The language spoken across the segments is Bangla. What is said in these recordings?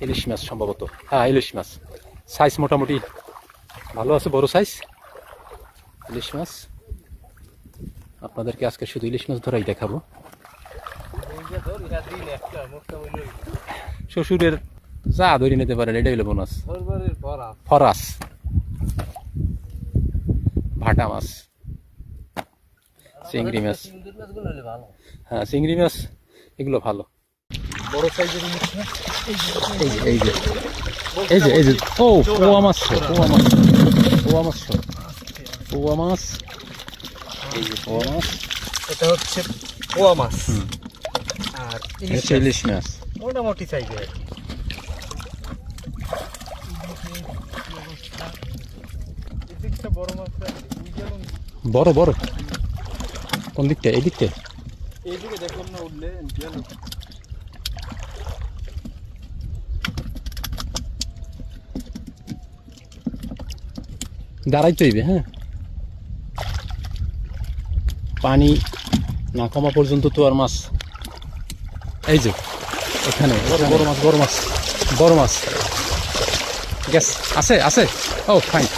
ইলিশ মাছ সম্ভবত, হ্যাঁ ইলিশ মাছ। সাইজ মোটামুটি ভালো আছে, বড় সাইজ ইলিশ মাছ। আপনাদেরকে আজকে শুধু ইলিশ মাছ ধরাই দেখাবো। শ্বশুরের যা ধরে নিতে পারেন, এটাই হলো বোনাস। ফরাস, ভাটা মাছ, চিংড়ি মাছ, হ্যাঁ চিংড়ি মাছ এগুলো ভালো। বড় সাইজের ইলিশ মাছ এই যে এই যে এই যে ও পোয়া মাছ, পোয়া মাছ, পোয়া মাছ, পোয়া মাছ, এই যে পোয়া মাছ। এটা হচ্ছে পোয়া মাছ আর ইলিশ মাছ মোটামুটি সাইজের। বড় মাছ বড় বড় কোন দিকটা? এই দিকটা এইদিকে দেখুন না, উঠলে দাঁড়াইতে হইবে। হ্যাঁ, পানি না কমা পর্যন্ত তো আর মাছ। এই যে এখানে বড় মাছ, বড় মাছ, বড় মাছ। গ্যাস আছে আছে। ও ফাইন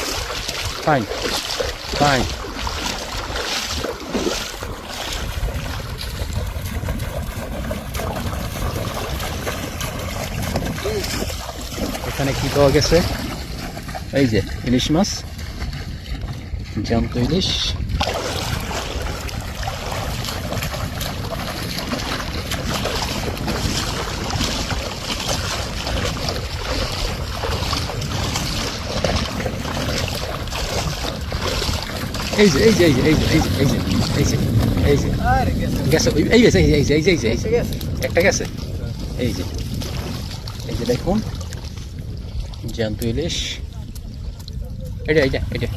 ফাইন ফাইন। এখানে কি পাওয়া গেছে? এই যে ইলিশ মাছ, জ্যান্ত ইলিশ। এই যে এই যে এই যে এই যে এই যে এই যে এই যে এই যে গেছে, এই গেছে, এই যে এই যে এই যে এই যে একটা গেছে। এই যে এই যে দেখুন জ্যান্ত ইলিশ। এটা এইটা এইটা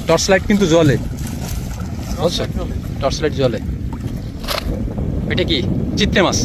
টর্চ লাইট কিন্তু জ্বলে, বুঝছো? টর্চ লাইট জ্বলে। এটা কি চিত্তে মাছ?